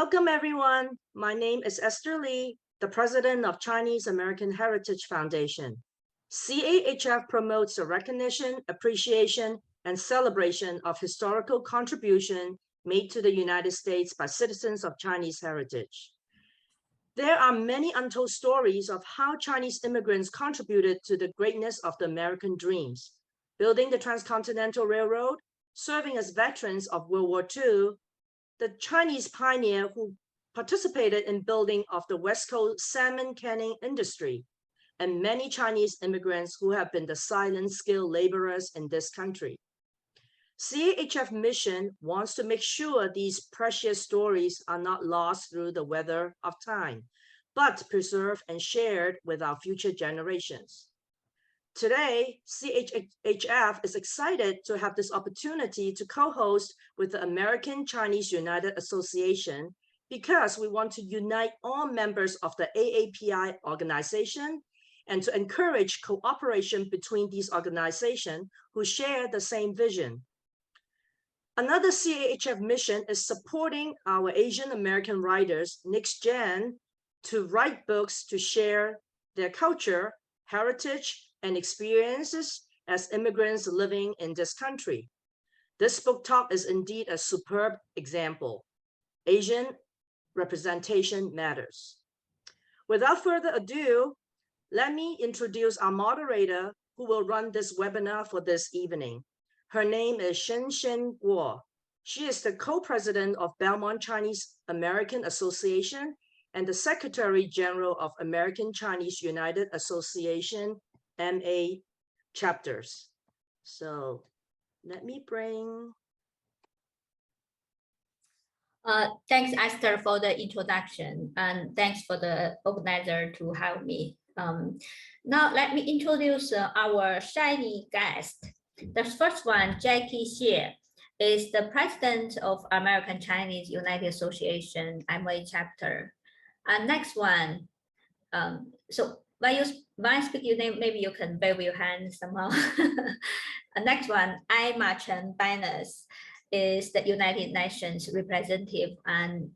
Welcome, everyone. My name is Esther Lee, the president of Chinese American Heritage Foundation. CAHF promotes the recognition, appreciation, and celebration of historical contribution made to the United States by citizens of Chinese heritage. There are many untold stories of how Chinese immigrants contributed to the greatness of the American dreams, building the Transcontinental Railroad, serving as veterans of World War II, the Chinese pioneer who participated in building of the West Coast salmon canning industry, and many Chinese immigrants who have been the silent skilled laborers in this country. CAHF mission wants to make sure these precious stories are not lost through the weather of time, but preserved and shared with our future generations. Today, CAHF is excited to have this opportunity to co-host with the American Chinese United Association because we want to unite all members of the AAPI organization and to encourage cooperation between these organizations who share the same vision. Another CAHF mission is supporting our Asian American writers, next gen, to write books to share their culture, heritage, and experiences as immigrants living in this country. This book talk is indeed a superb example. Asian representation matters. Without further ado, let me introduce our moderator who will run this webinar for this evening. Her name is Shen Guo. She is the co-president of Belmont Chinese American Association and the Secretary General of American Chinese United Association MA chapters. So let me bring. Thanks, Esther, for the introduction, and thanks for the organizer to have me. Now let me introduce our shiny guest. The first one, Jackie Xie, is the president of American Chinese United Association MA chapter. And next one, so when I speak your name, maybe you can wave your hand somehow. Next one, Emma Chen Banners, is the United Nations representative and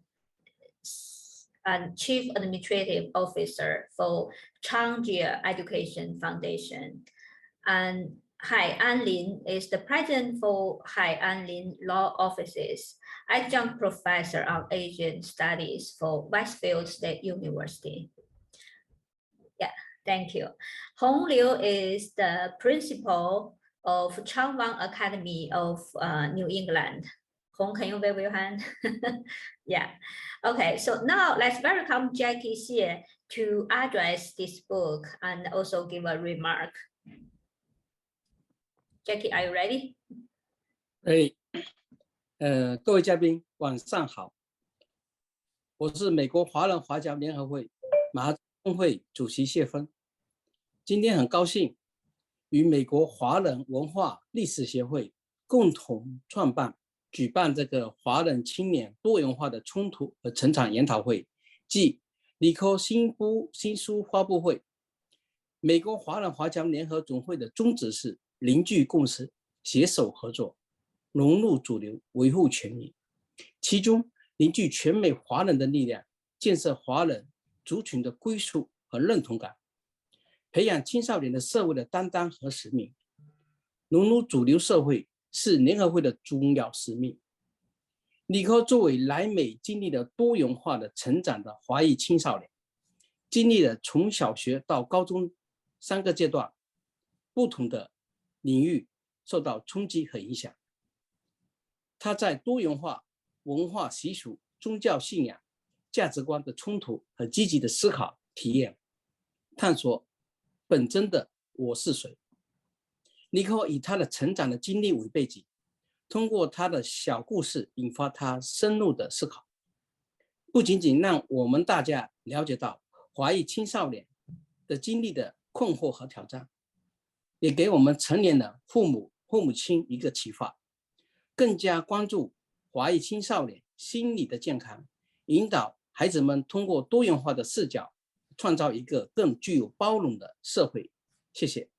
chief administrative officer for Changjie Education Foundation. And Hai Anlin is the president for Hai Anlin Law Offices, adjunct professor of Asian Studies for Westfield State University. Yeah, thank you. Hong Liu is the principal of Changwang Academy of New England. Hong, can you wave your hand? Yeah. Okay, so now let's welcome Jackie Xie to address this book and also give a remark. Jackie, are you ready? 各位嘉宾晚上好，我是美国华人华侨联合会马公会主席谢芬。今天很高兴与美国华人文化历史协会共同创办举办这个华人青年多元化的冲突和成长研讨会暨Nicole新书发布会。美国华人华侨联合总会的宗旨是凝聚共识，携手合作，融入主流，维护权益。其中凝聚全美华人的力量，建设华人族群的归属和认同感，培养青少年的社会的担当和使命。融入主流社会是联合会的重要使命。Nicole作为来美经历了多元化的成长的华裔青少年，经历了从小学到高中3个阶段，不同的领域受到冲击和影响。他在多元化文化习俗、宗教信仰、价值观的冲突和积极的思考体验，探索本真的我是谁。Nicole以他的成长的经历为背景，通过他的小故事引发他深入的思考，不仅仅让我们大家了解到华裔青少年的经历的困惑和挑战，也给我们成年人父母亲一个启发，更加关注华裔青少年心理的健康，引导孩子们通过多元化的视角，创造一个更具有包容的社会。谢谢。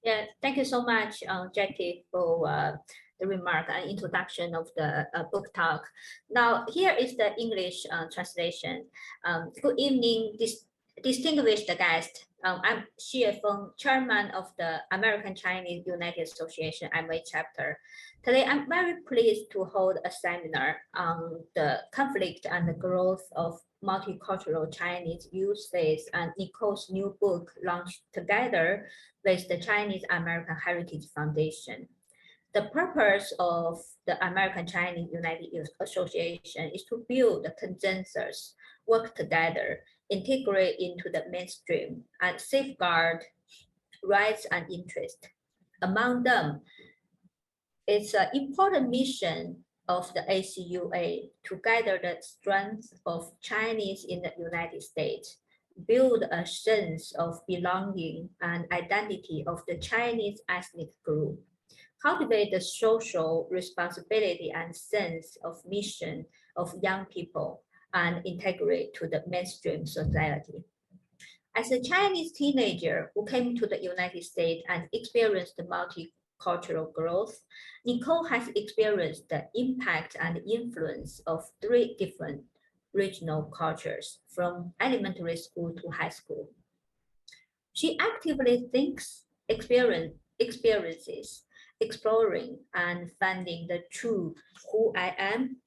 Yeah, thank you so much, Jackie, for the remark and introduction of the book talk. Now, here is the English translation. Good evening, distinguished guest. I'm Xie Feng, chairman of the American Chinese United Association MA chapter. Today, I'm very pleased to hold a seminar on the conflict and the growth of multicultural Chinese youth faith and Nicole's new book launched together with the Chinese American Heritage Foundation. The purpose of the American Chinese United Youth Association is to build a consensus, work together, integrate into the mainstream, and safeguard rights and interests. Among them, it's an important mission of the ACUA to gather the strength of Chinese in the United States, build a sense of belonging and identity of the Chinese ethnic group, cultivate the social responsibility and sense of mission of young people, and integrate to the mainstream society. As a Chinese teenager who came to the United States and experienced the multicultural growth, Nicole has experienced the impact and influence of 3 different regional cultures from elementary school to high school. She actively thinks, experiences, exploring and finding the true who I am.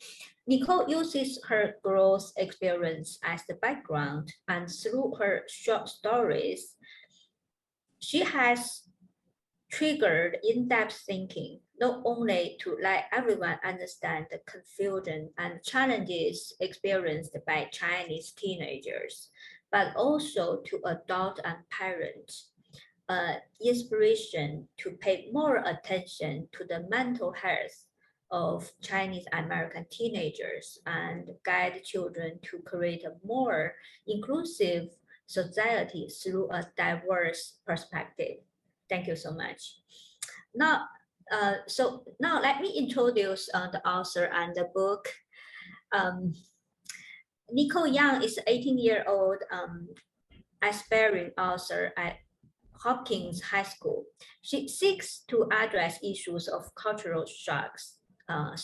Nicole uses her growth experience as the background, and through her short stories, she has triggered in-depth thinking, not only to let everyone understand the confusion and challenges experienced by Chinese teenagers, but also to adult and parents. Inspiration to pay more attention to the mental health of Chinese American teenagers and guide children to create a more inclusive society through a diverse perspective. Thank you so much. Now, now let me introduce the author and the book. Nicole Yan is an 18-year-old aspiring author at Hopkins High School. She seeks to address issues of cultural shocks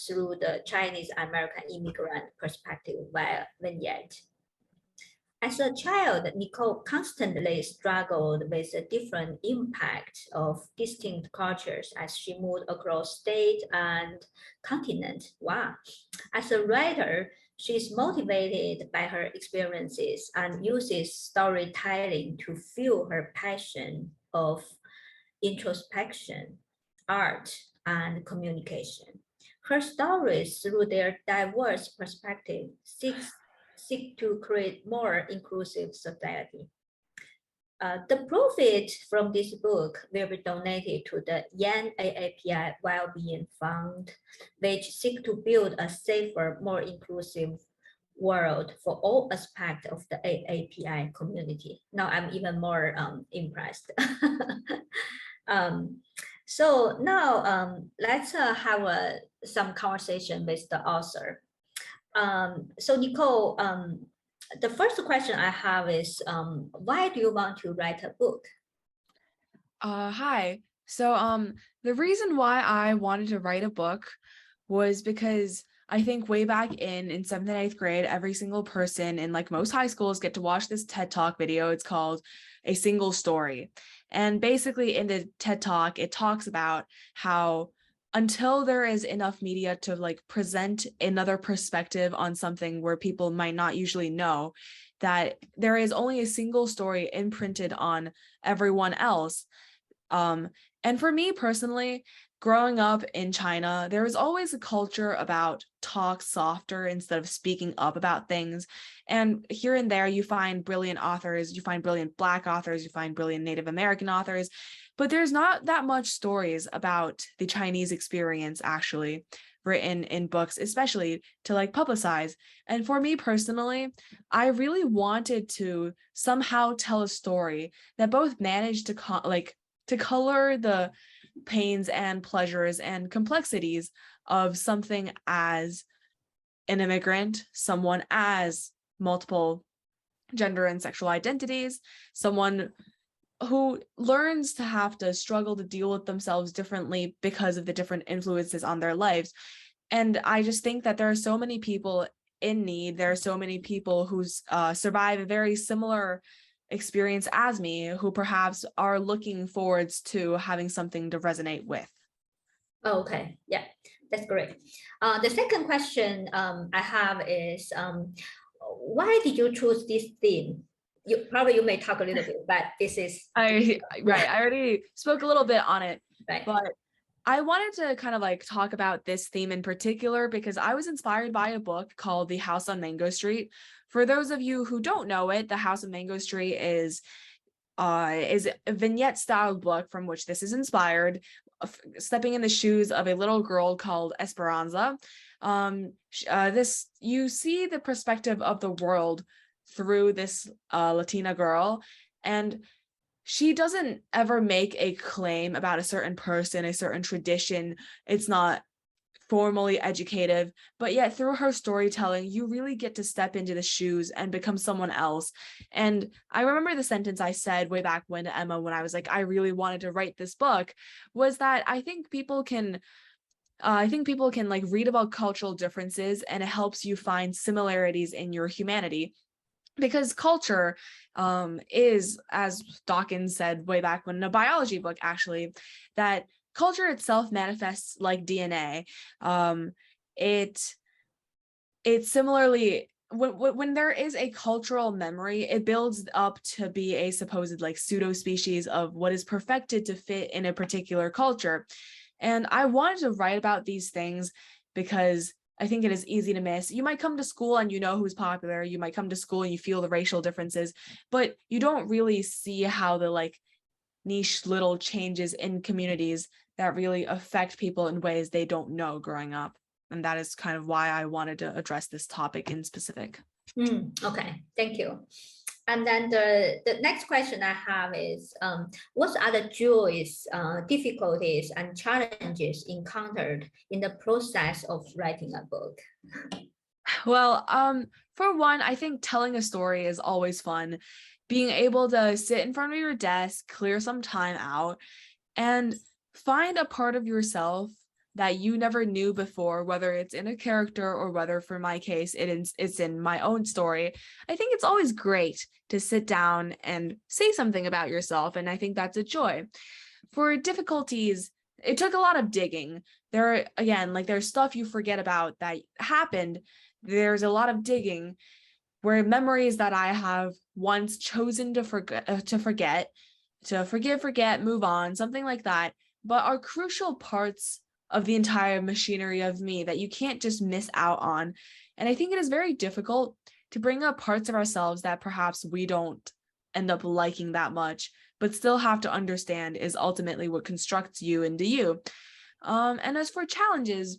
through the Chinese American immigrant perspective via vignette. As a child, Nicole constantly struggled with the different impact of distinct cultures as she moved across state and continent. Wow. As a writer, she's motivated by her experiences and uses storytelling to fuel her passion of introspection, art, and communication. Her stories, through their diverse perspective, seek to create more inclusive society. The profit from this book will be donated to the Yan AAPI Wellbeing Fund, which seek to build a safer, more inclusive world for all aspects of the AAPI community. Now I'm even more impressed. So now let's have some conversation with the author. So Nicole, the first question I have is, why do you want to write a book? Hi. So the reason why I wanted to write a book was because I think way back in 7th and 8th grade, every single person in like most high schools get to watch this TED Talk video. It's called A Single Story. And basically in the TED Talk, it talks about how until there is enough media to like present another perspective on something where people might not usually know, that there is only a single story imprinted on everyone else. And for me personally, growing up in China, there was always a culture about talk softer instead of speaking up about things. And here and there, you find brilliant authors, you find brilliant Black authors, you find brilliant Native American authors, but there's not that much stories about the Chinese experience actually written in books, especially to like publicize. And for me personally, I really wanted to somehow tell a story that both managed to color the pains and pleasures and complexities of something as an immigrant, someone as multiple gender and sexual identities, someone who learns to have to struggle to deal with themselves differently because of the different influences on their lives. And I just think that there are so many people in need. There are so many people who survive a very similar experience as me, who perhaps are looking forwards to having something to resonate with. Okay, yeah, that's great. The second question I have is, why did you choose this theme? You may talk a little bit, but this is I already spoke a little bit on it, right. but I wanted to kind of like talk about this theme in particular because I was inspired by a book called The House on Mango Street. For those of you who don't know it, The House on Mango Street is a vignette style book from which this is inspired, stepping in the shoes of a little girl called Esperanza. This, you see the perspective of the world through this Latina girl, and she doesn't ever make a claim about a certain person, a certain tradition. It's not formally educative, but yet through her storytelling, you really get to step into the shoes and become someone else. And I remember the sentence I said way back when to Emma, when I was like, I really wanted to write this book, was that I think people can like read about cultural differences, and it helps you find similarities in your humanity. Because culture is, as Dawkins said way back when in a biology book, actually, that culture itself manifests like DNA. It similarly, when there is a cultural memory, it builds up to be a supposed like pseudo species of what is perfected to fit in a particular culture. And I wanted to write about these things because I think it is easy to miss. You might come to school and you know who's popular. You might come to school and you feel the racial differences, but you don't really see how the like niche little changes in communities that really affect people in ways they don't know growing up. And that is kind of why I wanted to address this topic in specific. Okay, thank you. And then the next question I have is, what are the joys, difficulties, and challenges encountered in the process of writing a book? Well, for one, I think telling a story is always fun. Being able to sit in front of your desk, clear some time out, and find a part of yourself that you never knew before, whether it's in a character or whether, for my case, it's in my own story. I think it's always great to sit down and say something about yourself, and I think that's a joy. For difficulties, it took a lot of digging. There's stuff you forget about that happened. There's a lot of digging where memories that I have once chosen to forget, to forget, move on, something like that, but are crucial parts of the entire machinery of me that you can't just miss out on. And I think it is very difficult to bring up parts of ourselves that perhaps we don't end up liking that much, but still have to understand is ultimately what constructs you into you. And as for challenges,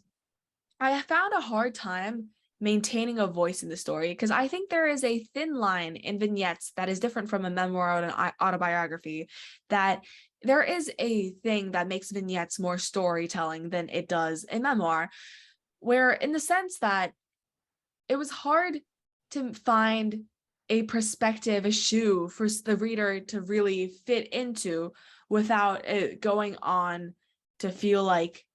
I found a hard time maintaining a voice in the story because I think there is a thin line in vignettes that is different from a memoir or an autobiography, that there is a thing that makes vignettes more storytelling than it does a memoir, where in the sense that it was hard to find a perspective, a shoe for the reader to really fit into without it going on to feel like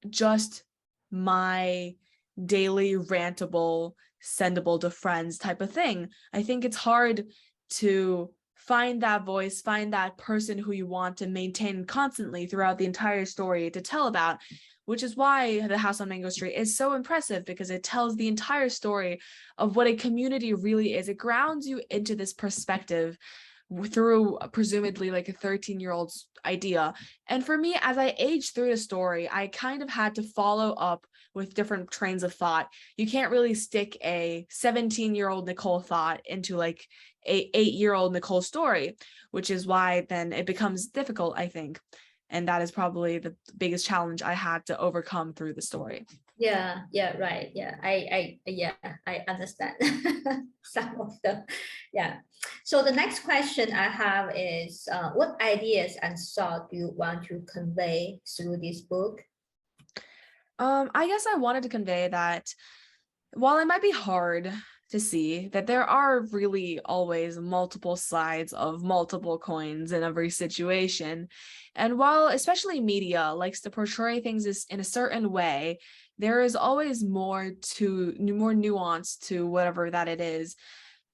just my daily rantable, sendable to friends type of thing. I think it's hard to find that voice, find that person who you want to maintain constantly throughout the entire story to tell about, which is why The House on Mango Street is so impressive, because it tells the entire story of what a community really is. It grounds you into this perspective through presumably like a 13-year-old's idea. And for me, as I aged through the story, I kind of had to follow up with different trains of thought. You can't really stick a 17-year-old Nicole thought into like a 8-year-old Nicole story, which is why then it becomes difficult, I think. And that is probably the biggest challenge I had to overcome through the story. Yeah, right. Yeah, I understand some of them. Yeah. So the next question I have is, what ideas and thought do you want to convey through this book? I guess I wanted to convey that while it might be hard to see that there are really always multiple sides of multiple coins in every situation. And while especially media likes to portray things in a certain way, there is always more nuance to whatever that it is.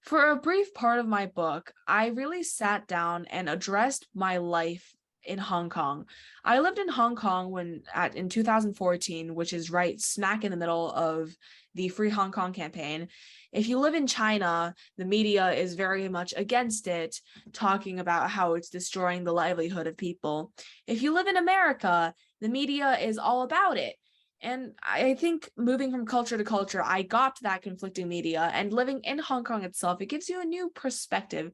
For a brief part of my book, I really sat down and addressed my life in Hong Kong. I lived in Hong Kong in 2014, which is right smack in the middle of the Free Hong Kong campaign. If you live in China, the media is very much against it, talking about how it's destroying the livelihood of people. If you live in America, the media is all about it. And I think moving from culture to culture, I got that conflicting media, and living in Hong Kong itself, it gives you a new perspective,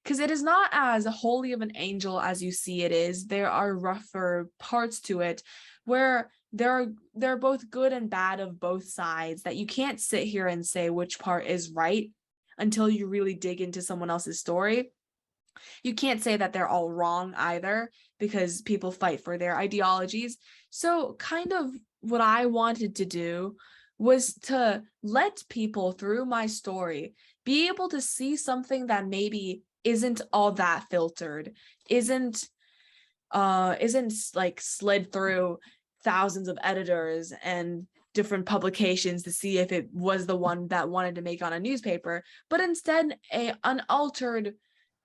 because it is not as holy of an angel as you see it is. There are rougher parts to it where there are both good and bad of both sides, that you can't sit here and say which part is right until you really dig into someone else's story. You can't say that they're all wrong either, because people fight for their ideologies. So kind of what I wanted to do was to let people, through my story, be able to see something that maybe isn't all that filtered, isn't like slid through thousands of editors and different publications to see if it was the one that wanted to make on a newspaper, but instead an unaltered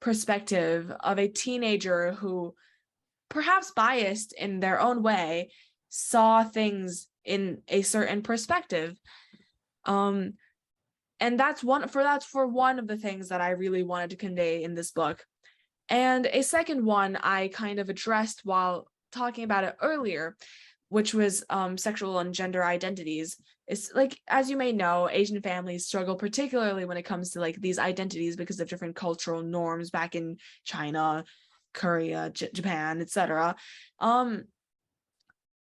perspective of a teenager who, perhaps biased in their own way, saw things in a certain perspective. And that's for one of the things that I really wanted to convey in this book. And a second one I kind of addressed while talking about it earlier, which was sexual and gender identities. It's like, as you may know, Asian families struggle particularly when it comes to like these identities because of different cultural norms back in China, Korea, Japan, etc.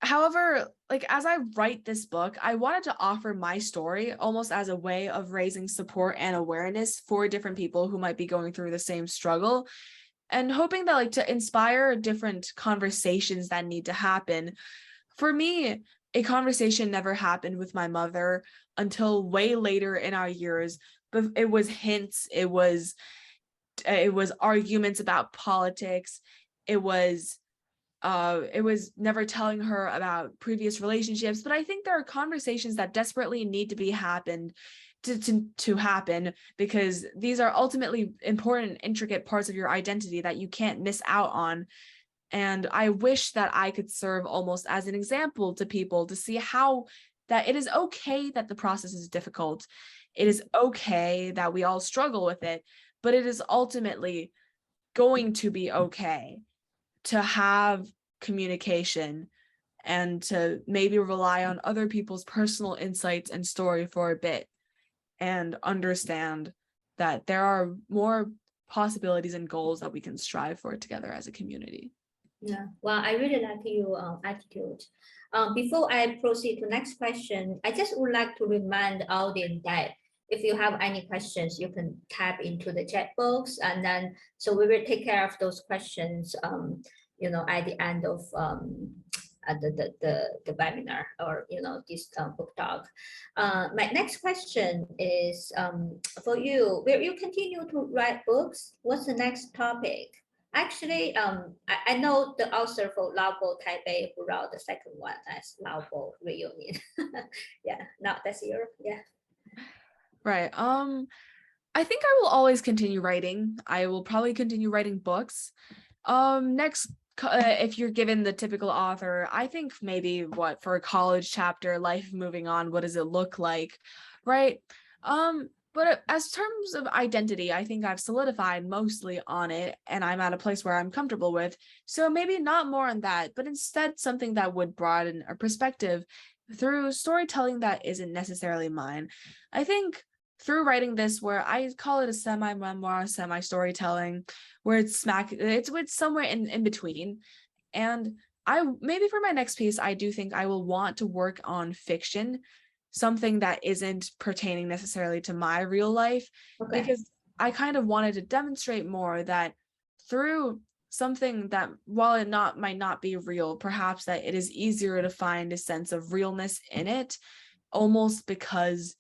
However, like as I write this book, I wanted to offer my story almost as a way of raising support and awareness for different people who might be going through the same struggle, and hoping that like to inspire different conversations that need to happen. For me, a conversation never happened with my mother until way later in our years, but it was hints, it was arguments about politics, it was never telling her about previous relationships. But I think there are conversations that desperately need to be happened to happen, because these are ultimately important, intricate parts of your identity that you can't miss out on. And I wish that I could serve almost as an example to people to see how that it is okay that the process is difficult. It is okay that we all struggle with it, but it is ultimately going to be okay to have communication and to maybe rely on other people's personal insights and story for a bit, and understand that there are more possibilities and goals that we can strive for together as a community. Yeah, well, I really like your attitude. Before I proceed to next question, I just would like to remind the audience that if you have any questions, you can tap into the chat box, and then so we will take care of those questions at the end of the webinar, or this book talk. My next question is for you. Will you continue to write books? What's the next topic? Actually, I know the author for Laobo Taipei, who wrote the second one as Laobo Reunion. Yeah, now that's your, yeah. Right. I think I will always continue writing. I will probably continue writing books. Next, if you're given the typical author, I think maybe for a college chapter, life moving on, what does it look like, right? But as terms of identity, I think I've solidified mostly on it, and I'm at a place where I'm comfortable with. So maybe not more on that, but instead something that would broaden a perspective through storytelling that isn't necessarily mine. I think through writing this, where I call it a semi-memoir, semi-storytelling, where it's somewhere in between. And maybe for my next piece, I do think I will want to work on fiction, something that isn't pertaining necessarily to my real life, because I kind of wanted to demonstrate more that through something that, while it might not be real, perhaps that it is easier to find a sense of realness in it, almost because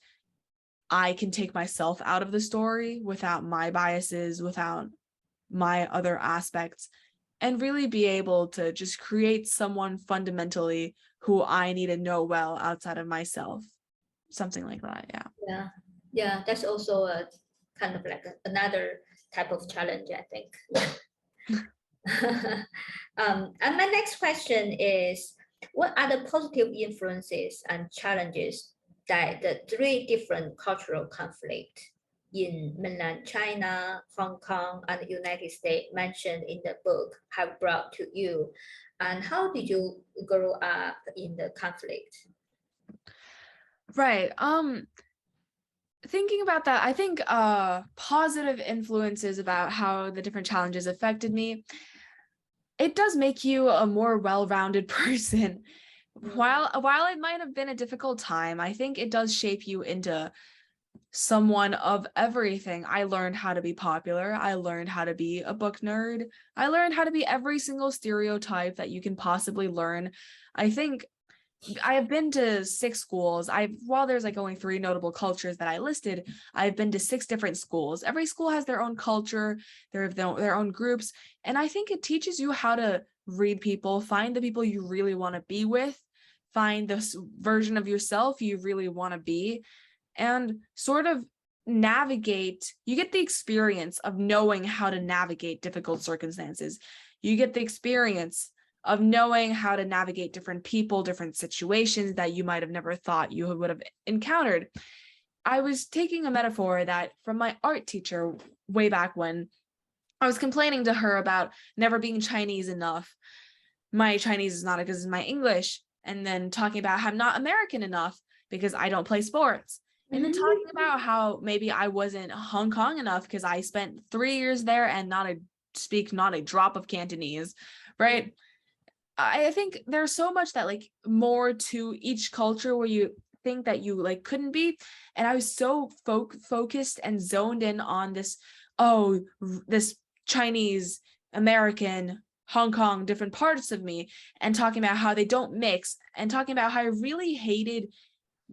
I can take myself out of the story without my biases, without my other aspects, and really be able to just create someone fundamentally who I need to know well outside of myself. Something like that, yeah. Yeah, that's also a kind of like another type of challenge, I think. And my next question is, what are the positive influences and challenges that the three different cultural conflicts in mainland China, Hong Kong, and the United States mentioned in the book have brought to you? And how did you grow up in the conflict? Right. Thinking about that, I think positive influences about how the different challenges affected me, it does make you a more well-rounded person. While it might have been a difficult time, I think it does shape you into someone of everything. I learned how to be popular. I learned how to be a book nerd. I learned how to be every single stereotype that you can possibly learn. I think I have been to 6 schools. While there's like only 3 notable cultures that I listed, I've been to 6 different schools. Every school has their own culture, their own groups, and I think it teaches you how to read people, find the people you really want to be with, find this version of yourself you really want to be, and sort of navigate. You get the experience of knowing how to navigate difficult circumstances. You get the experience of knowing how to navigate different people, different situations that you might have never thought you would have encountered. I was taking a metaphor that from my art teacher way back when. I was complaining to her about never being Chinese enough. My Chinese is not as good as my English. And then talking about how I'm not American enough because I don't play sports. And then talking about how maybe I wasn't Hong Kong enough because I spent 3 years there and speak not a drop of Cantonese, right? I think there's so much that like more to each culture where you think that you like couldn't be. And I was so focused and zoned in on this, this Chinese, American, Hong Kong, different parts of me, and talking about how they don't mix, and talking about how I really hated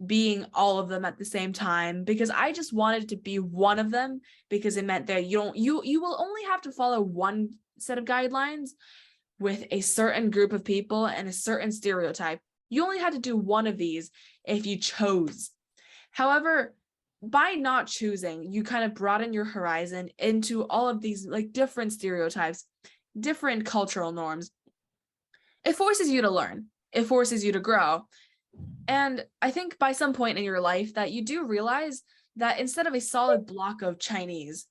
being all of them at the same time, because I just wanted to be one of them, because it meant that you will only have to follow one set of guidelines with a certain group of people and a certain stereotype. You only had to do one of these if you chose. However, by not choosing, you kind of broaden your horizon into all of these like different stereotypes, different cultural norms. It forces you to learn. It forces you to grow. And I think by some point in your life that you do realize that instead of a solid block of Chinese,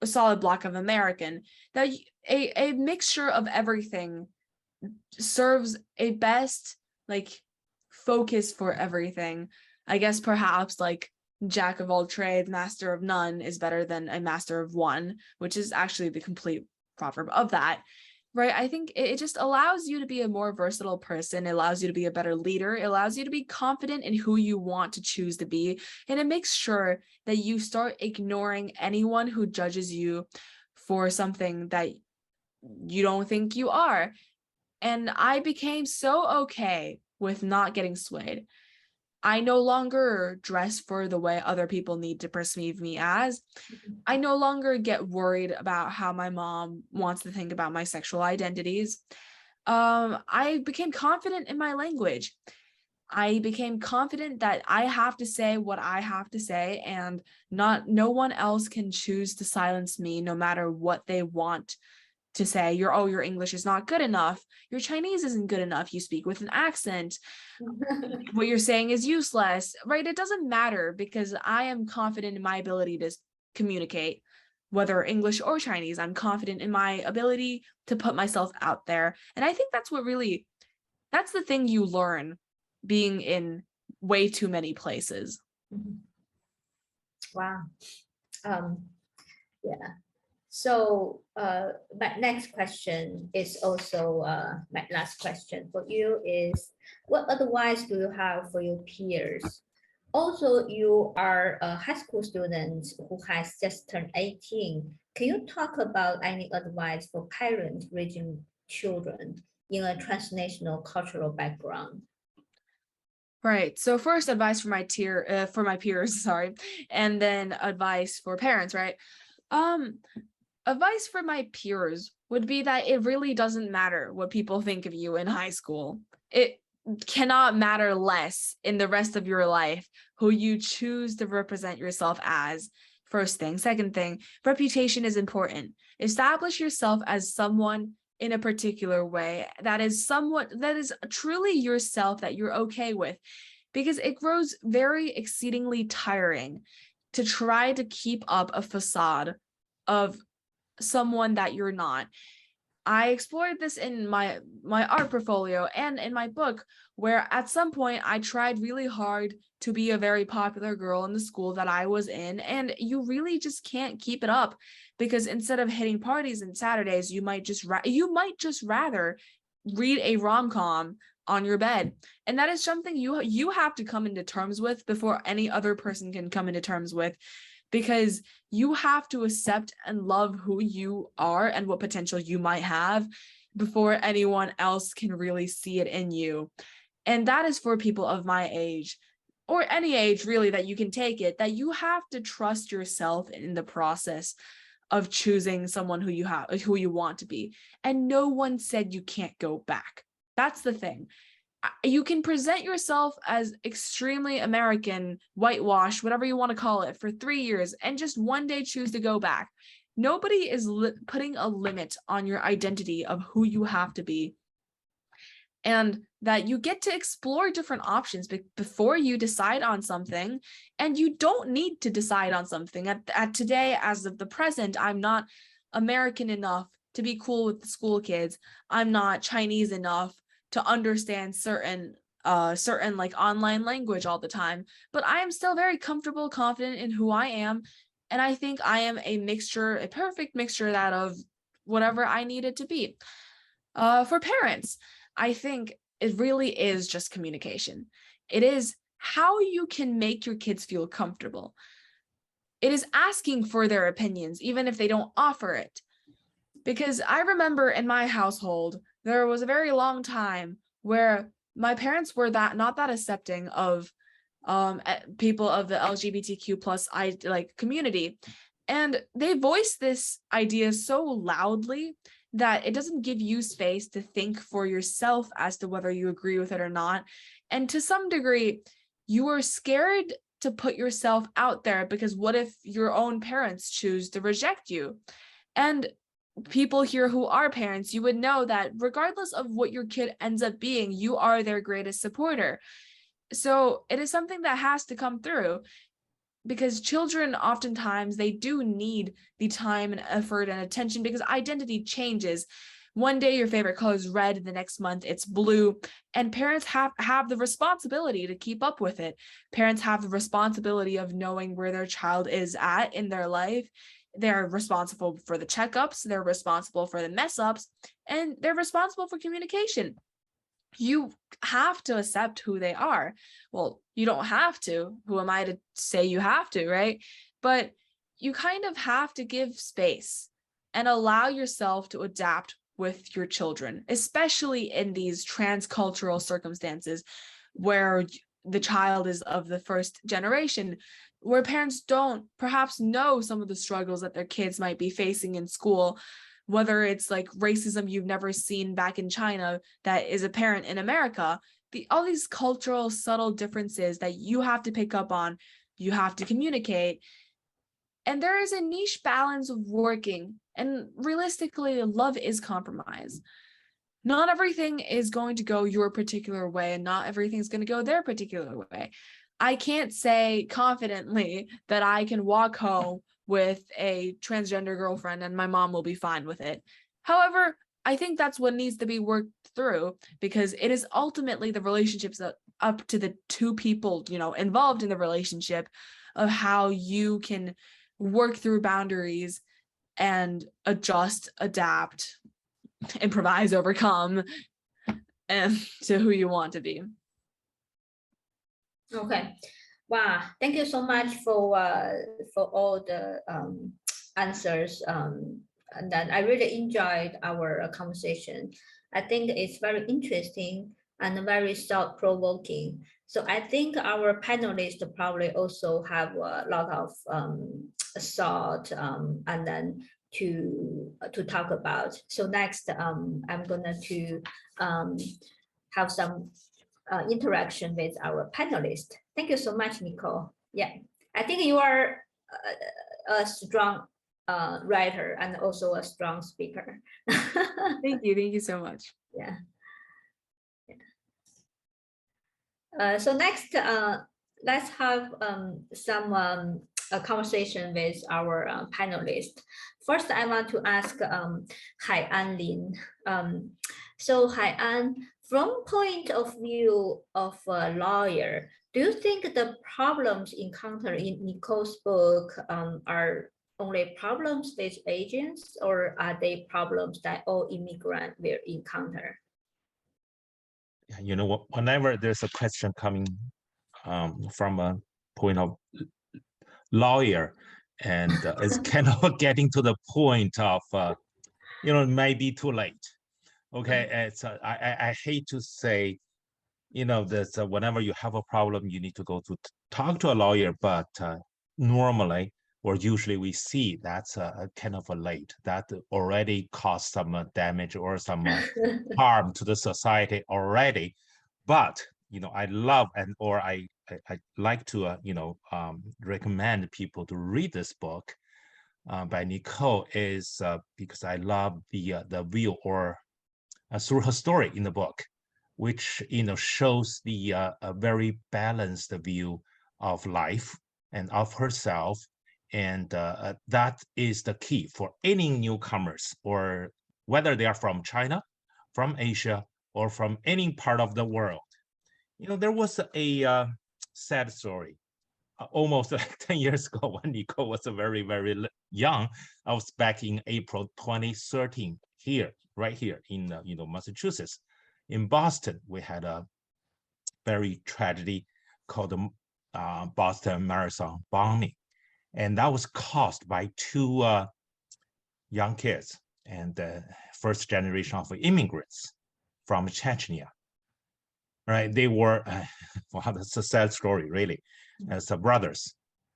a solid block of American, that a mixture of everything serves a best like focus for everything. I guess perhaps like jack of all trades, master of none is better than a master of one, which is actually the complete proverb of that, right? I think it just allows you to be a more versatile person. It allows you to be a better leader. It allows you to be confident in who you want to choose to be. And it makes sure that you start ignoring anyone who judges you for something that you don't think you are. And I became so okay with not getting swayed. I no longer dress for the way other people need to perceive me as. I no longer get worried about how my mom wants to think about my sexual identities. I became confident in my language. I became confident that I have to say what I have to say, and no one else can choose to silence me no matter what they want to say. Your English is not good enough. Your Chinese isn't good enough. You speak with an accent. What you're saying is useless, right? It doesn't matter, because I am confident in my ability to communicate, whether English or Chinese. I'm confident in my ability to put myself out there. And I think that's the thing you learn being in way too many places. Wow. Yeah. So my next question is also my last question for you is, what advice do you have for your peers? Also, you are a high school student who has just turned 18. Can you talk about any advice for parents raising children in a transnational cultural background? Right. So first advice for my peers, sorry, and then advice for parents, right? Um, Advice for my peers would be that it really doesn't matter what people think of you in high school. It cannot matter less in the rest of your life who you choose to represent yourself as. First thing. Second thing, reputation is important. Establish yourself as someone in a particular way that is truly yourself, that you're okay with, because it grows very exceedingly tiring to try to keep up a facade of someone that you're not. I explored this in my art portfolio and in my book, where at some point I tried really hard to be a very popular girl in the school that I was in, and you really just can't keep it up, because instead of hitting parties and Saturdays, you might just rather read a rom-com on your bed. And that is something you have to come into terms with before any other person can come into terms with, because you have to accept and love who you are and what potential you might have before anyone else can really see it in you. And that is for people of my age, or any age really that you can take it, that you have to trust yourself in the process of choosing someone who you want to be. And no one said you can't go back. That's the thing. You can present yourself as extremely American, whitewash, whatever you want to call it, for 3 years and just one day choose to go back. Nobody is putting a limit on your identity of who you have to be. And that you get to explore different options before you decide on something. And you don't need to decide on something. At today, as of the present, I'm not American enough to be cool with the school kids. I'm not Chinese enough to understand certain like online language all the time, but I am still very comfortable, confident in who I am. And I think I am a perfect mixture that of whatever I need it to be. For parents, I think it really is just communication. It is how you can make your kids feel comfortable. It is asking for their opinions, even if they don't offer it. Because I remember in my household, there was a very long time where my parents were not that accepting of people of the LGBTQ plus community. And they voiced this idea so loudly that it doesn't give you space to think for yourself as to whether you agree with it or not. And to some degree, you are scared to put yourself out there, because what if your own parents choose to reject you? And people here who are parents, you would know that regardless of what your kid ends up being, you are their greatest supporter. So it is something that has to come through, because children oftentimes, they do need the time and effort and attention, because identity changes. One day your favorite color is red, the next month it's blue, and parents have the responsibility to keep up with it. Parents have the responsibility of knowing where their child is at in their life. They're responsible for the checkups, they're responsible for the mess ups, and they're responsible for communication. You have to accept who they are. Well, you don't have to. Who am I to say you have to, right? But you kind of have to give space and allow yourself to adapt with your children, especially in these transcultural circumstances where the child is of the first generation, where parents don't perhaps know some of the struggles that their kids might be facing in school, whether it's like racism you've never seen back in China that is apparent in America. All these cultural subtle differences that you have to pick up on, you have to communicate. And there is a niche balance of working. And realistically, love is compromise. Not everything is going to go your particular way, and not everything is going to go their particular way. I can't say confidently that I can walk home with a transgender girlfriend and my mom will be fine with it. However, I think that's what needs to be worked through, because it is ultimately the relationships that up to the two people, involved in the relationship, of how you can work through boundaries and adjust, adapt, improvise, overcome, and to who you want to be. Okay. Wow. Thank you so much for all the answers. And then I really enjoyed our conversation. I think it's very interesting. and very thought-provoking. So I think our panelists probably also have a lot of thought and then to talk about. So next, I'm gonna to have some interaction with our panelists. Thank you so much, Nicole. Yeah, I think you are a strong writer and also a strong speaker. Thank you so much. Yeah. So next, let's have some a conversation with our panelists. First, I want to ask Hai-An Lin. So Hai-An, from point of view of a lawyer, do you think the problems encountered in Nicole's book are only problems with agents, or are they problems that all immigrants will encounter? You know, whenever there's a question coming from a point of lawyer, and it's kind of getting to the point of, you know, it may be too late. Okay, it's I hate to say, you know, that whenever you have a problem, you need to go to talk to a lawyer, but normally or usually we see that's a kind of a late, that already caused some damage or some harm to the society already. But, you know, I love I like to, you know, recommend people to read this book by Nicole is because I love the view or through her story in the book, which, you know, shows the a very balanced view of life and of herself. And that is the key for any newcomers, or whether they are from China, from Asia, or from any part of the world. You know, there was a sad story almost like 10 years ago when Nicole was very, very young. I was back in April 2013 here, right here in, you know, Massachusetts. In Boston, we had a very tragedy called the Boston Marathon bombing. And that was caused by two young kids and the first generation of immigrants from Chechnya. Right, they were, well, that's a sad story, really, as brothers.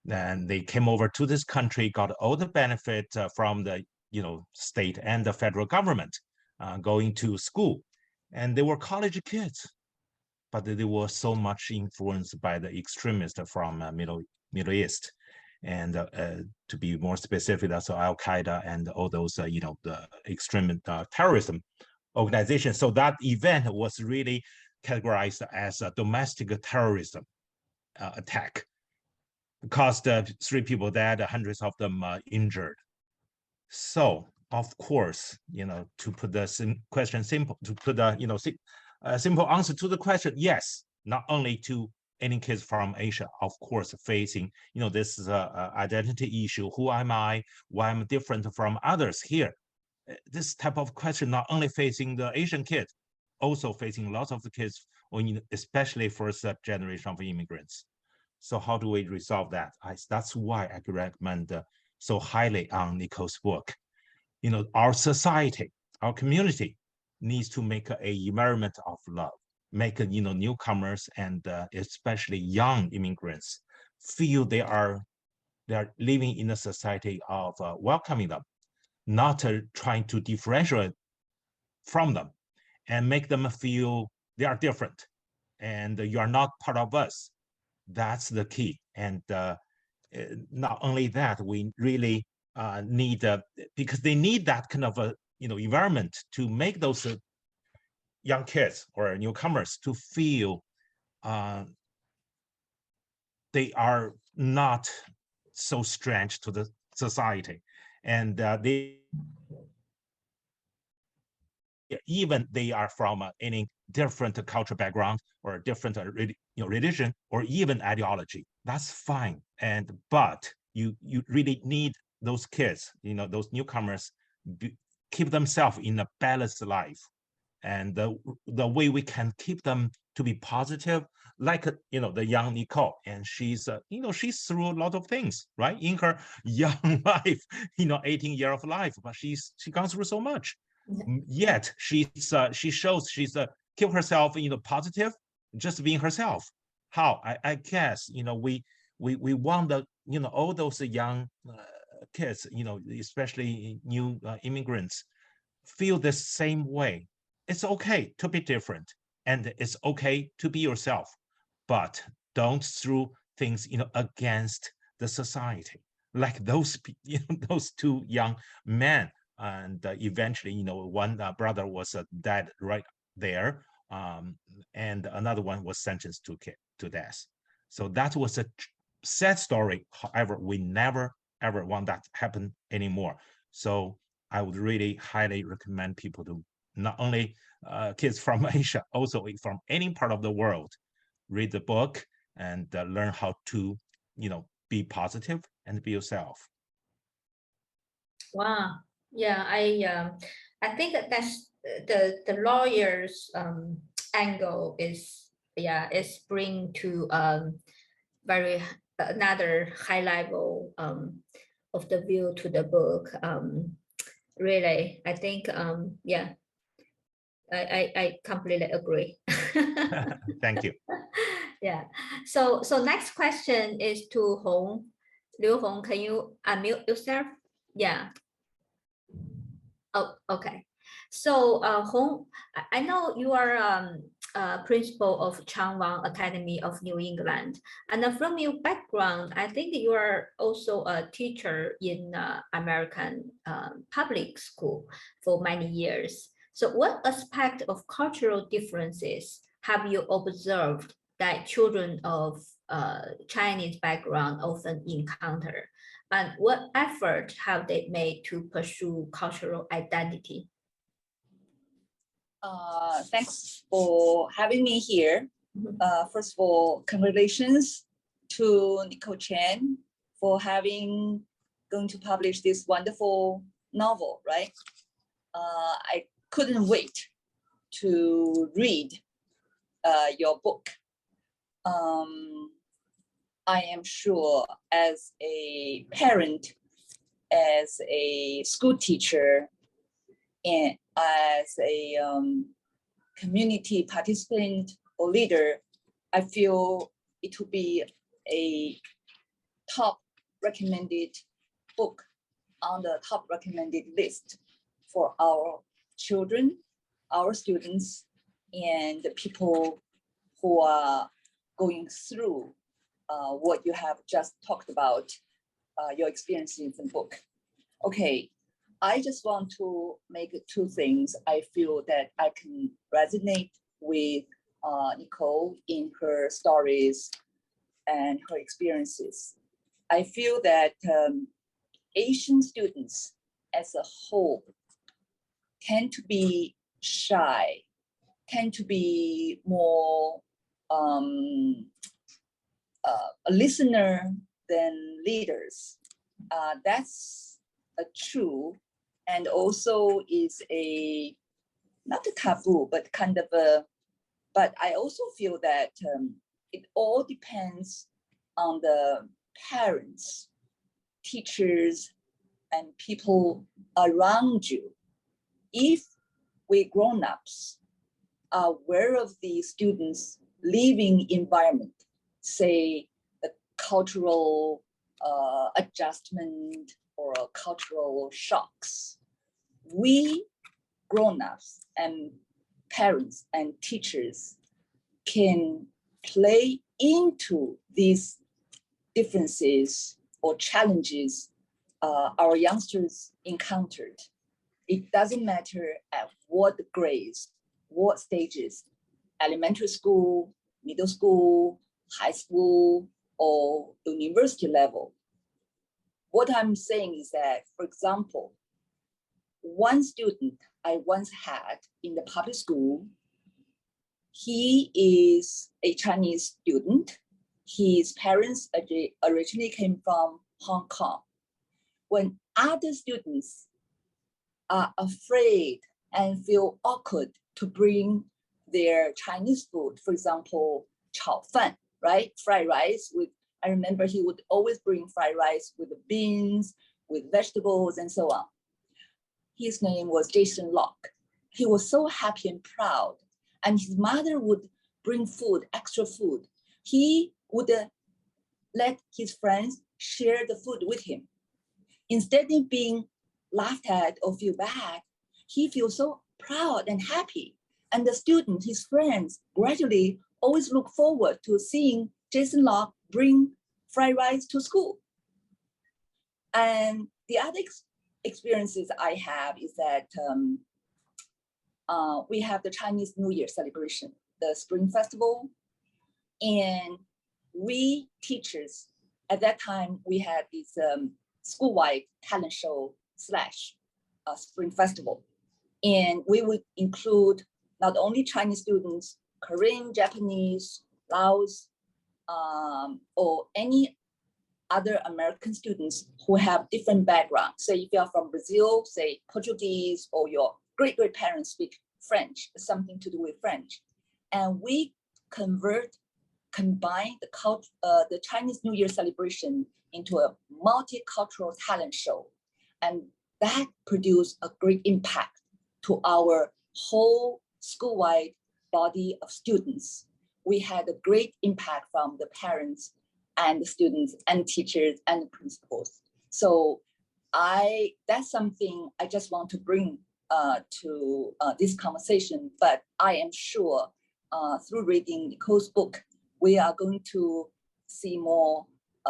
And they came over to this country, got all the benefit from the, you know, state and the federal government, going to school. And they were college kids, but they were so much influenced by the extremists from Middle East. And to be more specific, that's Al-Qaeda and all those, you know, the extreme terrorism organizations. So that event was really categorized as a domestic terrorism attack, caused 3 people dead, hundreds of them injured. So, of course, you know, to put the question simple, to put the, you know, a simple answer to the question, yes, not only to any kids from Asia, of course, facing, you know, this is a identity issue. Who am I? Why am I different from others here? This type of question not only facing the Asian kids, also facing lots of the kids, especially first generation of immigrants. So how do we resolve that? That's why I recommend so highly on Nicole's book. You know, our society, our community needs to make a environment of love, make, you know, newcomers and especially young immigrants feel they are living in a society of welcoming them, not trying to differentiate from them and make them feel they are different and you are not part of us. That's the key. And not only that, we really need, because they need that kind of a, you know, environment to make those young kids or newcomers to feel they are not so strange to the society, and even they are from any different cultural background or different you know, religion or even ideology. That's fine. But you really need those kids, you know, those newcomers, keep themselves in a balanced life. And the way we can keep them to be positive, like, you know, the young Nicole, and she's, you know, she's through a lot of things, right? In her young life, you know, 18 years of life, but she gone through so much. Yet she shows she's keep herself, positive, just being herself. How? I guess, we want the, all those young kids, especially new immigrants, feel the same way. It's okay to be different, and it's okay to be yourself, but don't throw things, against the society, like those, those two young men. And eventually, one brother was dead right there, and another one was sentenced to death. So that was a sad story. However, we never ever want that to happen anymore. So I would really highly recommend people to, not only kids from Asia, also from any part of the world, read the book and learn how to, be positive and be yourself. Wow. Yeah, I think that's the lawyer's angle is bring to very another high level of the view to the book. Really, I think yeah, I completely agree. Thank you. Yeah. So next question is to Hong. Liu Hong, can you unmute yourself? Yeah. Oh, okay. So Hong, I know you are principal of Changwang Academy of New England, and from your background, I think you are also a teacher in American public school for many years. So what aspect of cultural differences have you observed that children of Chinese background often encounter? And what effort have they made to pursue cultural identity? Thanks for having me here. First of all, congratulations to Nicole Yan for going to publish this wonderful novel, right? I couldn't wait to read your book. I am sure as a parent, as a school teacher, and as a community participant or leader, I feel it will be a top recommended book on the top recommended list for our children, our students, and the people who are going through what you have just talked about, your experience in the book. Okay, I just want to make two things. I feel that I can resonate with Nicole in her stories and her experiences. I feel that Asian students as a whole tend to be shy, tend to be more a listener than leaders. That's a true, and also is a not a taboo, but kind of a. But I also feel that it all depends on the parents, teachers, and people around you. If we grown-ups are aware of the students' living environment, say the cultural adjustment or cultural shocks, we grown-ups and parents and teachers can play into these differences or challenges our youngsters encountered. It doesn't matter at what grades, what stages, elementary school, middle school, high school, or university level. What I'm saying is that, for example, one student I once had in the public school, he is a Chinese student. His parents originally came from Hong Kong. When other students are afraid and feel awkward to bring their Chinese food, for example, 炒饭, right? Fried rice with, I remember he would always bring fried rice with the beans, with vegetables and so on. His name was Jason Locke. He was so happy and proud. and his mother would bring food, extra food. He would let his friends share the food with him. Instead of being laughed at or feel bad, he feels so proud and happy. And the students, his friends, gradually always look forward to seeing Jason Locke bring fried rice to school. And the other experiences I have is that we have the Chinese New Year celebration, the Spring Festival. And we teachers, at that time, we had this school-wide talent show / Spring Festival. And we would include not only Chinese students, Korean, Japanese, Laos, or any other American students who have different backgrounds. Say if you are from Brazil, say Portuguese, or your great-grandparents speak French, something to do with French. And we combine the Chinese New Year celebration into a multicultural talent show. And that produced a great impact to our whole school-wide body of students. We had a great impact from the parents and the students and teachers and the principals. So that's something I just want to bring to this conversation, but I am sure through reading Nicole's book, we are going to see more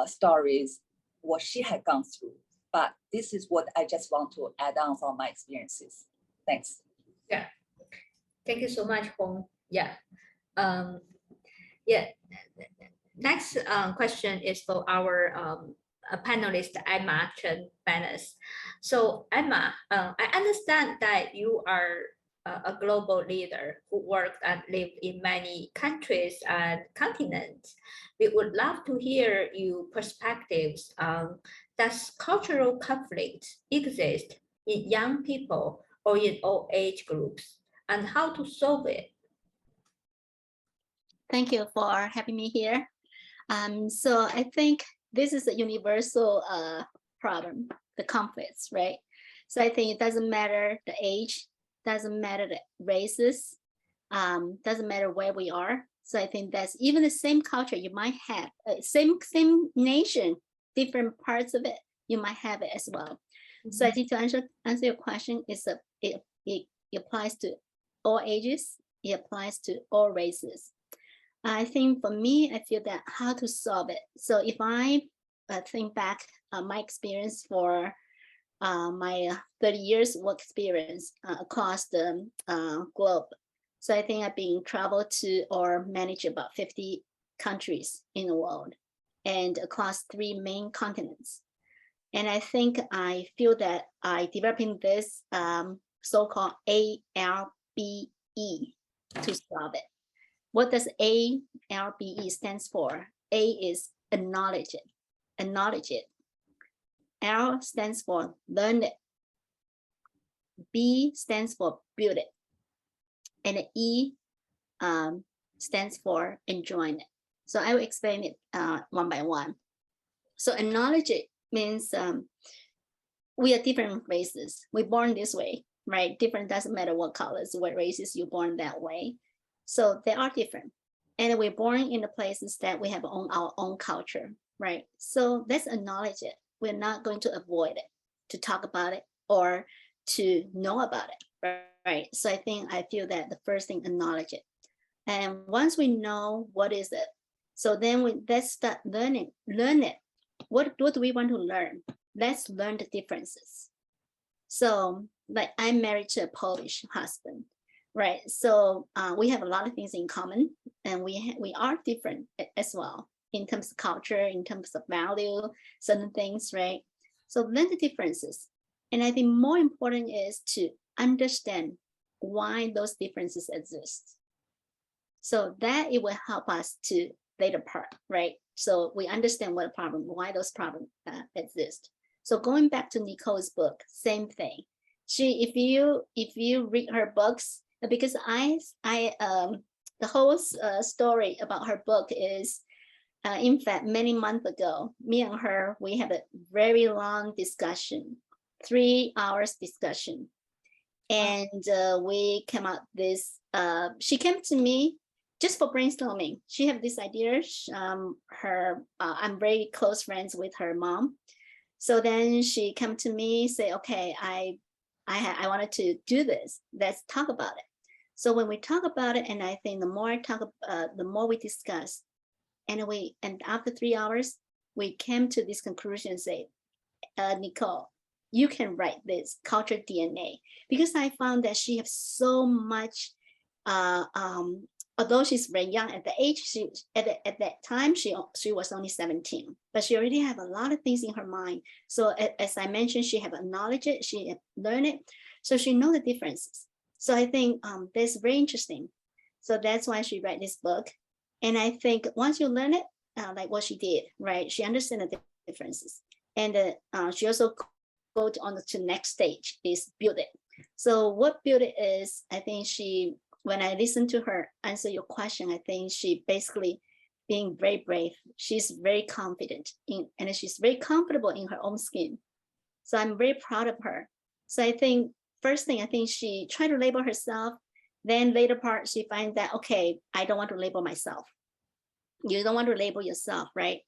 stories, what she had gone through. But this is what I just want to add on from my experiences. Thanks. Yeah, thank you so much, Hong. Yeah. Next question is for our panelist, Emma Chen Benes. So Emma, I understand that you are a global leader who worked and lived in many countries and continents. We would love to hear your perspectives on does cultural conflict exist in young people or in all age groups, and how to solve it? Thank you for having me here. So I think this is a universal problem, the conflicts, right? So I think it doesn't matter the age, doesn't matter the races, doesn't matter where we are. So I think that's even the same culture you might have, same nation, different parts of it, you might have it as well. Mm-hmm. So I think to answer your question, it applies to all ages, it applies to all races. I think for me, I feel that how to solve it. So if I think back my experience for my 30 years work experience across the globe. So I think I've been traveled to or managed about 50 countries in the world and across 3 main continents. And I think I feel that I developing this so-called ALBE to solve it. What does ALBE stands for? A is acknowledge it. L stands for learn it. B stands for build it. And E stands for enjoying it. So I will explain it one by one. So acknowledge it means we are different races. We're born this way, right? Different, doesn't matter what colors, what races you're born that way. So they are different. And we're born in the places that we have our own culture, right? So let's acknowledge it. We're not going to avoid it, to talk about it or to know about it, right? So I feel that the first thing, acknowledge it. And once we know what is it, so then let's start learn it. What do we want to learn? Let's learn the differences. So like I'm married to a Polish husband, right? So we have a lot of things in common and we are different as well in terms of culture, in terms of value, certain things, right? So learn the differences. And I think more important is to understand why those differences exist. So that it will help us to lay the part, right? So we understand what problem, why those problems exist. So going back to Nicole's book, same thing. If you read her books, because the whole story about her book is, in fact, many months ago, me and her, we had a very long discussion, 3 hours discussion. And we came out this, she came to me just for brainstorming. She had this idea. I'm very close friends with her mom. So then she came to me, say, okay, I wanted to do this. Let's talk about it. So when we talk about it, and I think the more we discuss, and after 3 hours, we came to this conclusion and say, Nicole, you can write this culture DNA, because I found that she has so much, although she's very young at the age, at that time, she was only 17, but she already have a lot of things in her mind. So as I mentioned, she have acknowledged it, she have learned it, so she know the differences. So I think that's very interesting. So that's why she write this book. And I think once you learn it, like what she did, right? She understand the differences. And she also go on to next stage is build it. So what build it is, I think when I listen to her answer your question, I think she basically being very brave. She's very confident and she's very comfortable in her own skin. So I'm very proud of her. So I think first thing, I think she tried to label herself. Then later part, she finds that, okay, I don't want to label myself. You don't want to label yourself, right?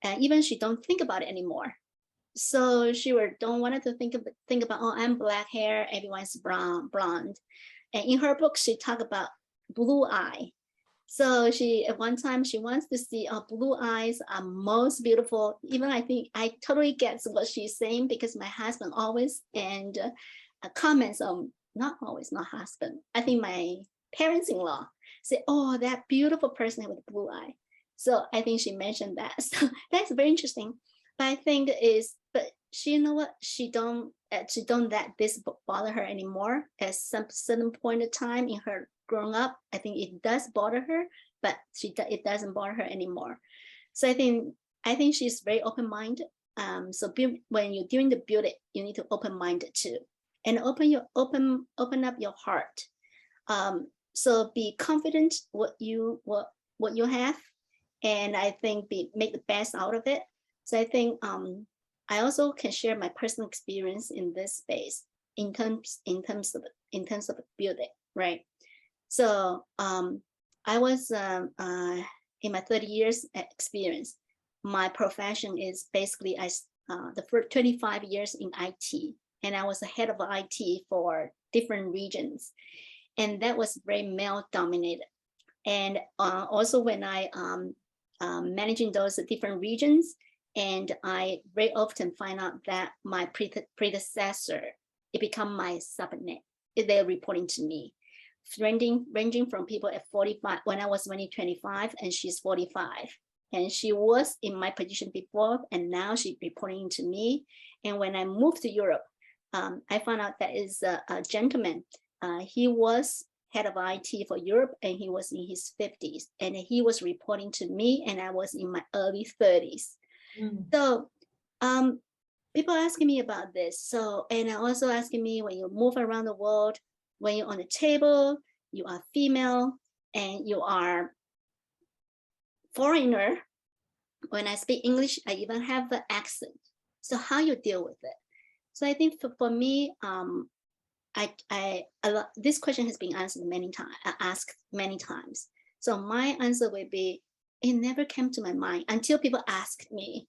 And even she don't think about it anymore. So she don't want to think about, oh, I'm black hair, everyone's blonde. And in her book, she talked about blue eye. So at one time she wants to see, blue eyes are most beautiful. Even I think I totally get what she's saying, because my husband always comments on, not husband. I think my parents-in-law say, oh, that beautiful person with blue eye. So I think she mentioned that. So that's very interesting. But I think but she, you know what, she don't let this bother her anymore. At some certain point of time in her growing up, I think it does bother her, but it doesn't bother her anymore. So I think she's very open-minded. So when you're doing the build it, you need to open-minded too, and open up your heart. So be confident what you have, and I think make the best out of it. So I think I also can share my personal experience in this space in terms of building, right? So I was in my 30 years experience. My profession is basically the first 25 years in IT, and I was the head of IT for different regions, and that was very male dominated. And also when I managing those different regions, and I very often find out that my predecessor, it become my subordinate. They're reporting to me, ranging from people at 45, when I was only 25 and she's 45. And she was in my position before, and now she's reporting to me. And when I moved to Europe, I found out that is a gentleman. He was head of IT for Europe, and he was in his 50s, and he was reporting to me, and I was in my early 30s. So people asking me about this. So, and also asking me, when you move around the world, when you're on the table, you are female and you are foreigner. When I speak English, I even have the accent. So how you deal with it? So I think for me, this question has been answered asked many times. So my answer would be, it never came to my mind until people ask me.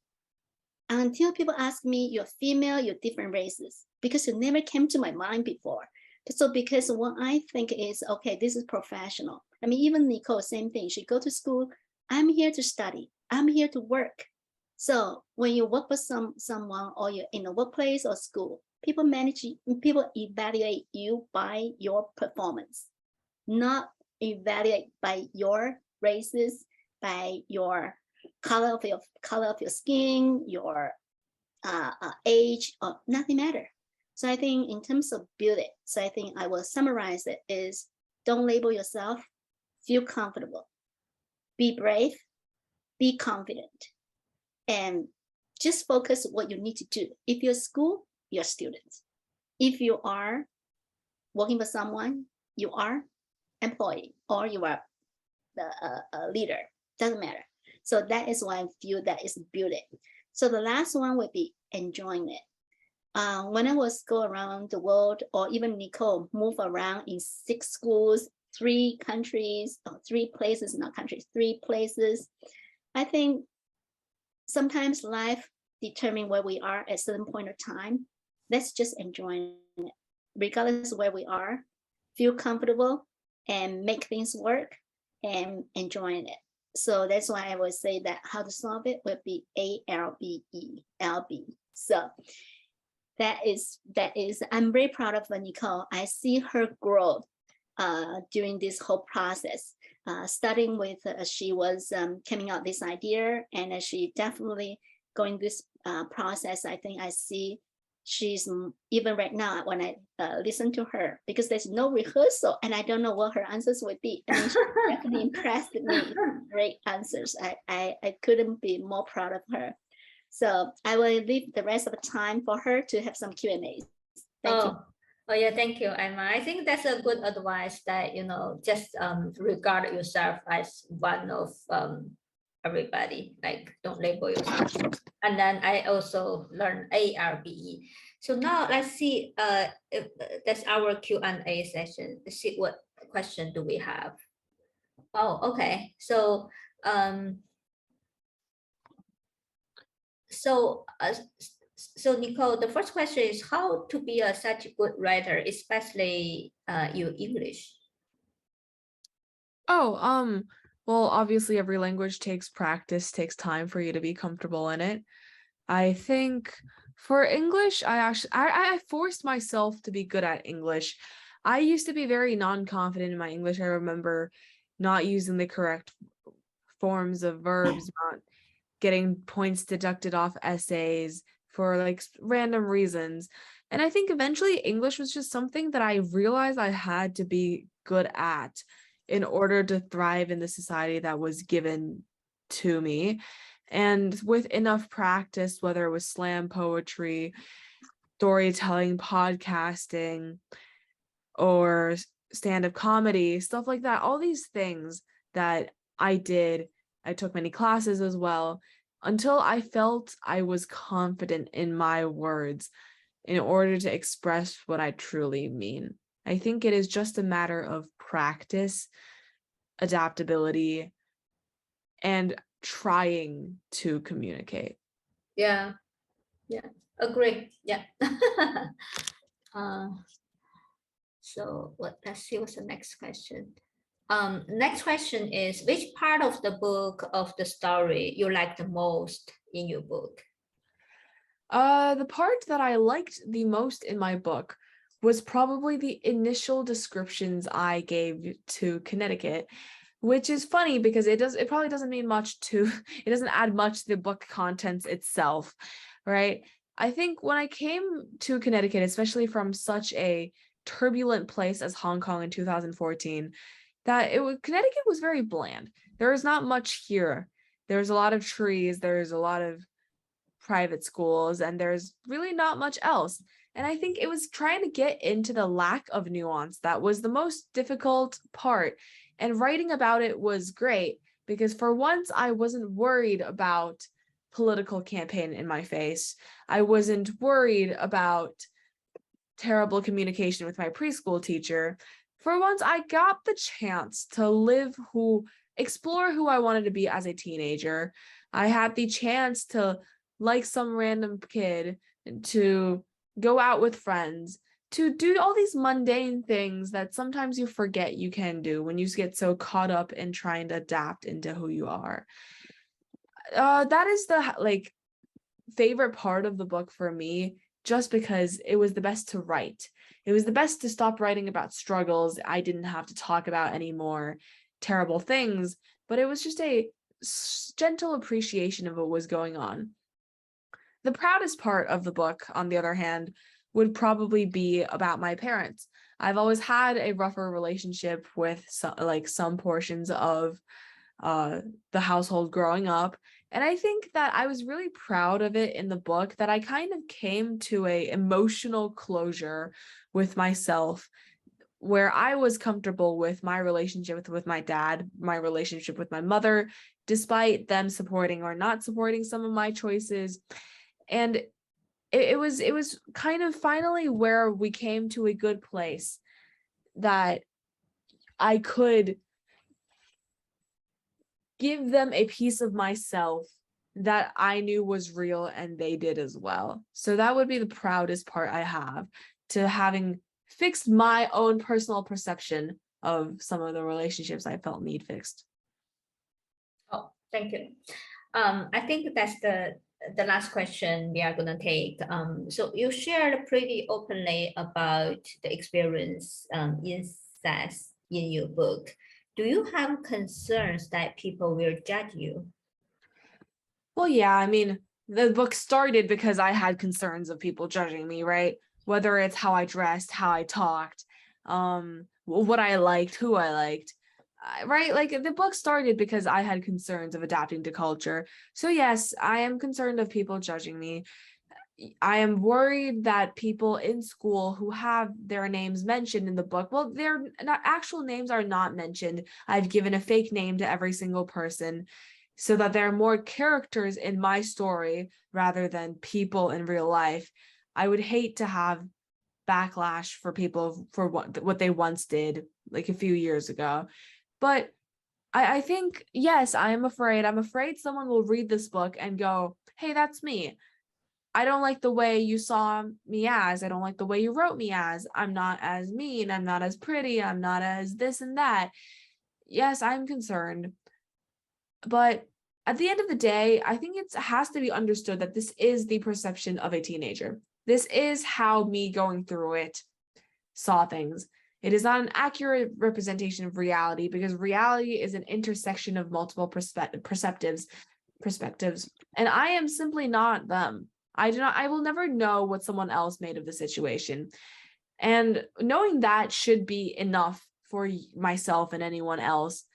Until people ask me, you're female, you're different races, because it never came to my mind before. So because what I think is, okay, this is professional. I mean, even Nicole, same thing. She go to school. I'm here to study. I'm here to work. So when you work with someone, or you're in a workplace or school, people evaluate you by your performance, not evaluate by your races, by your color of your skin, your age, or nothing matter. So I think in terms of build it, so I think I will summarize it is, don't label yourself, feel comfortable, be brave, be confident, and just focus what you need to do. If you're school, you're students. If you are working for someone, you are employee, or you are a leader, doesn't matter. So that is why I feel that is build it. So the last one would be enjoying it. when I was go around the world, or even Nicole move around in 6 schools, 3 countries, or 3 places, not countries, 3 places, I think sometimes life determines where we are at a certain point of time. Let's just enjoy it, regardless of where we are, feel comfortable and make things work and enjoying it. So that's why I would say that how to solve it would be ALBE. So that is, I'm very proud of Nicole. I see her growth during this whole process, starting with she was coming out this idea, and she definitely going this process. I think I see she's, even right now when I listen to her, because there's no rehearsal and I don't know what her answers would be. I mean, she definitely impressed me. Great answers. I couldn't be more proud of her. So I will leave the rest of the time for her to have some Q&As. Thank you. Oh yeah, thank you, Emma. I think that's a good advice that, you know, just regard yourself as one of everybody, like don't label yourself. And then I also learned ARBE. So now let's see, if that's our Q&A session. Let's see what question do we have. Oh, okay. So so Nicole, the first question is how to be such a good writer, especially your English. Oh, well, obviously every language takes practice, takes time for you to be comfortable in it. I think for English, I forced myself to be good at English. I used to be very non-confident in my English. I remember not using the correct forms of verbs, not getting points deducted off essays for like random reasons. And I think eventually English was just something that I realized I had to be good at in order to thrive in the society that was given to me. And with enough practice, whether it was slam poetry, storytelling, podcasting, or stand-up comedy, stuff like that, all these things that I did, I took many classes as well, until I felt I was confident in my words in order to express what I truly mean. I think it is just a matter of practice, adaptability, and trying to communicate. Yeah, agree. Yeah. So let's see what's the next question. Next question is, which part of the book, of the story, you like the most in your book? The part that I liked the most in my book was probably the initial descriptions I gave to Connecticut, which is funny because it probably doesn't mean much to, it doesn't add much to the book contents itself, right? I think when I came to Connecticut, especially from such a turbulent place as Hong Kong in 2014, that Connecticut was very bland. There is not much here. There's a lot of trees, there's a lot of private schools, and there's really not much else. And I think it was trying to get into the lack of nuance that was the most difficult part. And writing about it was great because for once I wasn't worried about political campaign in my face. I wasn't worried about terrible communication with my preschool teacher. For once, I got the chance to explore who I wanted to be as a teenager. I had the chance to like some random kid, to go out with friends, to do all these mundane things that sometimes you forget you can do when you get so caught up in trying to adapt into who you are. That is the favorite part of the book for me, just because it was the best to write. It was the best to stop writing about struggles. I didn't have to talk about any more terrible things, but it was just a gentle appreciation of what was going on. The proudest part of the book, on the other hand, would probably be about my parents. I've always had a rougher relationship with some portions of the household growing up. And I think that I was really proud of it in the book, that I kind of came to a emotional closure with myself, where I was comfortable with my relationship with my dad, my relationship with my mother, despite them supporting or not supporting some of my choices. And it was kind of finally where we came to a good place that I could give them a piece of myself that I knew was real and they did as well. So that would be the proudest part I have, to having fixed my own personal perception of some of the relationships I felt need fixed. Oh, thank you. I think that's the last question we are gonna take. So you shared pretty openly about the experience incest in your book. Do you have concerns that people will judge you? Well, yeah, I mean, the book started because I had concerns of people judging me, right? Whether it's how I dressed, how I talked, what I liked, who I liked, right? Like the book started because I had concerns of adapting to culture. So yes, I am concerned of people judging me. I am worried that people in school who have their names mentioned in the book, well, their actual names are not mentioned. I've given a fake name to every single person, so that there are more characters in my story rather than people in real life. I would hate to have backlash for people for what they once did like a few years ago. But I think, yes, I'm afraid someone will read this book and go, hey, that's me. I don't like the way you saw me as. I don't like the way you wrote me as. I'm not as mean. I'm not as pretty. I'm not as this and that. Yes, I'm concerned. But at the end of the day, I think it has to be understood that this is the perception of a teenager. This is how me going through it saw things. It is not an accurate representation of reality, because reality is an intersection of multiple perspectives. And I am simply not them. I will never know what someone else made of the situation. And knowing that should be enough for myself and anyone else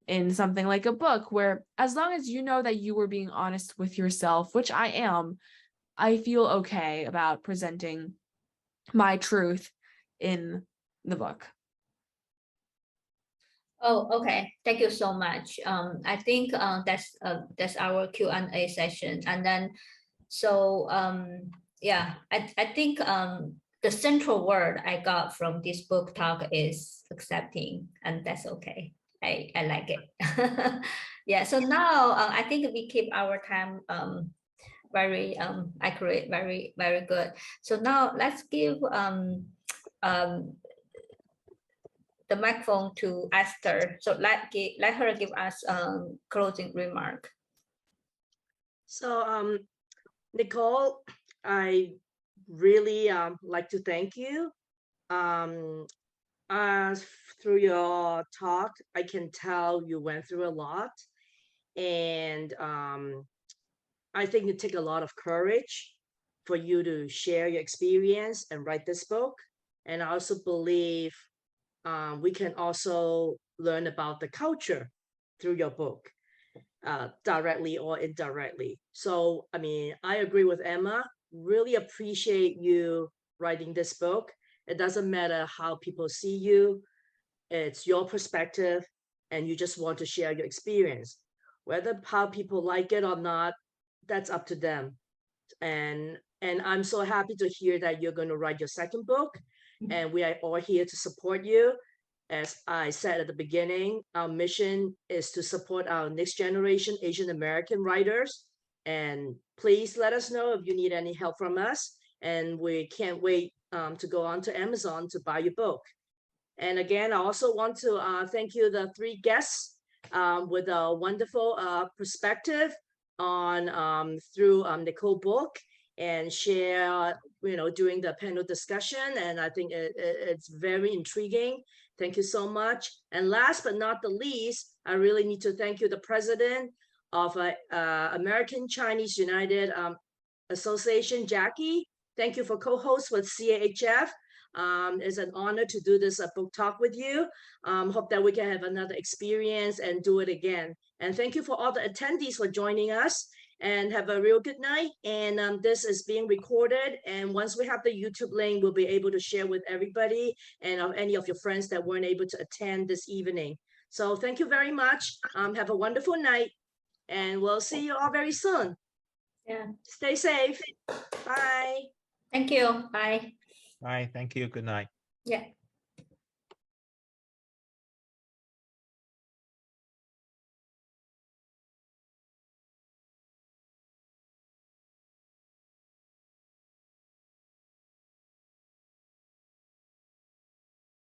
in something like a book, where as long as you know that you were being honest with yourself, which I am, I feel okay about presenting my truth in the book. Oh, okay. Thank you so much. I think that's our Q&A session. And then, so yeah, I think the central word I got from this book talk is accepting, and that's okay. I like it. Yeah. So now I think we keep our time very accurate, very good. So now let's give the microphone to Esther. So let her give us closing remark. So Nicole, I really like to thank you. Through your talk, I can tell you went through a lot, and I think it takes a lot of courage for you to share your experience and write this book. And I also believe we can also learn about the culture through your book, directly or indirectly. So, I mean, I agree with Emma. Really appreciate you writing this book. It doesn't matter how people see you. It's your perspective, and you just want to share your experience. Whether how people like it or not, that's up to them. And I'm so happy to hear that you're going to write your second book, and we are all here to support you. As I said at the beginning, our mission is to support our next generation Asian American writers. And please let us know if you need any help from us. And we can't wait to go on to Amazon to buy your book. And again, I also want to thank you, the three guests, with a wonderful perspective on through Nicole book, and share, during the panel discussion. And I think it's very intriguing. Thank you so much. And last but not the least, I really need to thank you, the president of American Chinese United Association, Jackie. Thank you for co-host with CAHF. It's an honor to do this book talk with you. Hope that we can have another experience and do it again. And thank you for all the attendees for joining us, and have a real good night. And this is being recorded. And once we have the YouTube link, we'll be able to share with everybody and any of your friends that weren't able to attend this evening. So thank you very much. Have a wonderful night, and we'll see you all very soon. Yeah. Stay safe. Bye. Thank you. Bye. Bye. Thank you. Good night. Yeah.